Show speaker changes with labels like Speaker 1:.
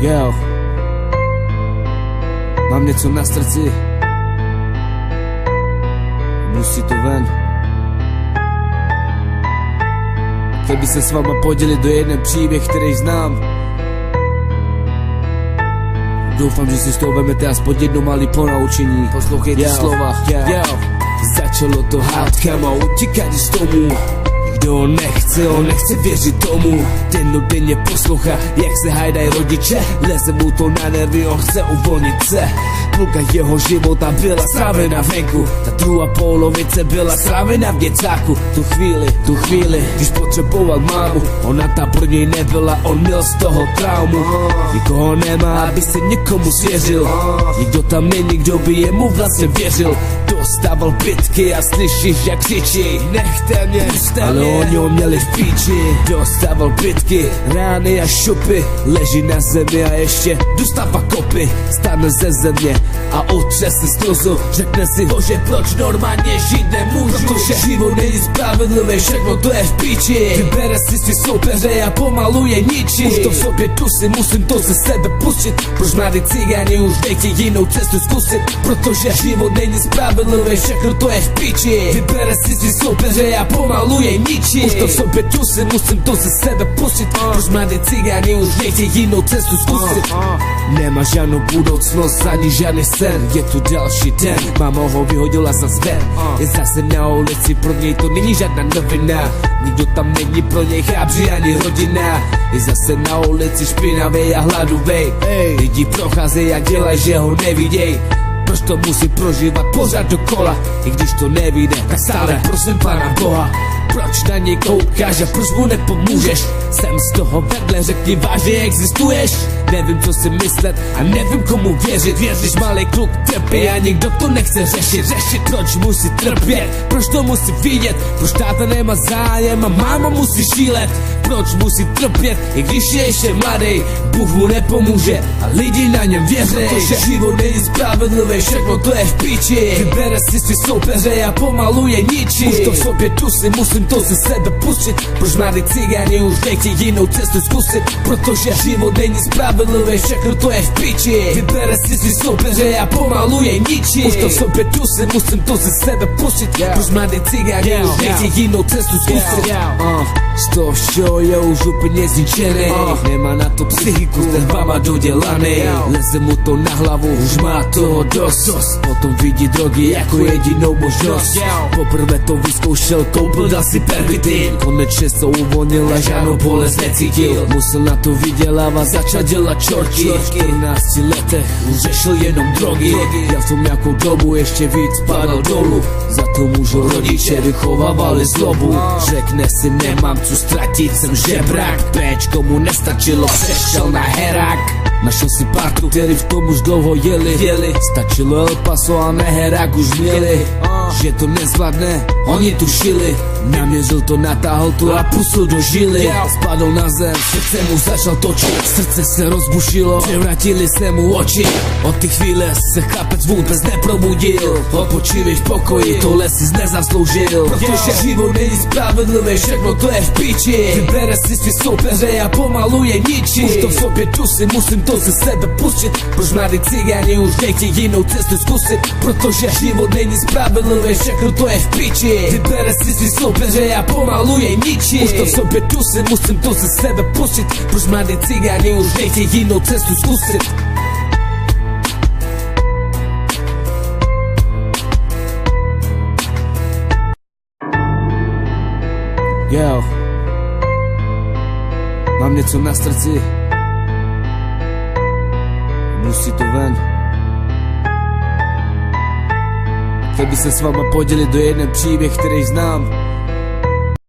Speaker 1: Jo, mám něco na srdci, musí to ven. Chtěl bych se s váma podělit do jeden příběh, který znám. Doufám, že si z toho vemete aspoň jedno malý ponaučení. Poslouchejte slova. Začalo to hádkama, utíkání z tomu. Kdo nechce věřit tomu. Dennodenně poslouchá, jak se hajdají rodiče. Leze mu to na nervy, on chce uvolnit se. Půlka jeho života byla strávena venku, ta druhá polovice byla strávena v děcáku. Tu chvíli, když potřeboval mámu, ona ta pro něj nebyla, on měl z toho traumu. Nikoho nemá, aby se někomu svěřil. Nikdo tam není, kdo by jemu vlastně věřil. Dostával bitky a slyšíš, jak křičí: nechte mě, ale oni ho měli v píči. Dostával bitky, rány a šupy, leží na zemi a ještě dostává kopy. Stane ze země a otřesne slzu, řekne si, že proč normálně žít nemůžu. Protože život není spravedlivý, všechno to je v píči. Vybere si svý soupeře a pomalu je ničí. Už to v sobě dusím, musím to ze sebe pustit. Proč mladí cigáni už nechtějí jinou cestu zkusit? Protože život není spravedlivý, všechno to je v píči. Vybere si svý soupeře a pomalu je ničí. Už to v sobě dusím, musím to ze sebe pustit. Proč mladí cigáni už nechtějí jinou cestu zkusit? Nemá žádnou budoucnost ani žádný sen, je tu další den, máma ho vyhodila za ven. Je zase na ulici, pro něj to není žádná novina. Nikdo tam není pro něj chábří ani rodina. Je zase na ulici špinavej a hladovej. Lidi procházejí a dělají, že ho neviděj. Proč to musí prožívat pořád dokola? I když to nevíde, tak stále prosím Pana Boha. Proč na něj koukáš a proč mu nepomůžeš? Jsem z toho vedle, řekni vážně existuješ. Nevím, co si myslet a nevím, komu věřit. Když malý kluk trpí a nikdo to nechce řešit. Proč musí trpět, proč to musí vidět? Proč táta nemá zájem a máma musí šílet? Proč musí trpět, i když je ještě mladý? Bůh mu nepomůže a lidi na něm věří. Protože život není spravedlivý, všechno to je v píči. Vybere si svý soupeře a pomalu je ničí. Už to v sobě dusím, musím to ze sebe pustit. Proč mladí cigáni už nechtějí jinou cestu zkusit? Protože život není spravedlivý, všechno to je v píči. Vybere si svý soupeře a pomalu je ničí. Už to v sobě dusím, musím to ze sebe pustit. Proč mladí cigáni už nechtějí jinou cestu zkusit? Z toho všeho je už úplně zničený. Nemá na to psychiku, s nervama dodělaný. Leze mu to na hlavu, už má toho dost. Potom vidí drogy jako jedinou možnost. Poprvé to vyzkoušel, koupil, dal si pervitin. Konečně se uvolnil a žádnou bolest necítil. Musel na to vydělávat, začal dělat čorky. V 14 letech už řešil jenom drogy. Já v tom nějakou dobu ještě víc padal dolů. Za to můžu rodiče vychovávali zlobu. Řekne si, nemám co ztratit, jsem žebrák. Péčko mu nestačilo, přešel na herák. Našel si partu, který v tom už dlouho jeli. Stačilo El Paso a na herák už měli. Že to nezvládne, oni tušili. Naměřil to, natáhl to a pusil do žily. Spadl na zem, srdce mu začal točit. Srdce se rozbušilo, převratili se mu oči. Od té chvíle se chlapec vůbec neprobudil. Odpočívej v pokoji, tohle si nezasloužil. Protože život není spravedlivý, všechno to je v píči. Vybere si svý soupeře a pomalu je ničí. Už to v sobě dusím, musím to ze sebe pustit. Proč mladí cigáni už nechtějí jinou cestu zkusit? Protože život není spravedlivý, všechno to je v píči. Vybere si svý soupeře a pomalu je ničí. Už to v sobě dusím, musím to ze sebe pustit. Proč mladí cigáni už nechtějí jinou cestu zkusit? Jo, mám něco na srdci, musí to ven. Chtěl bych se s váma podělit do jeden příběh, který znám.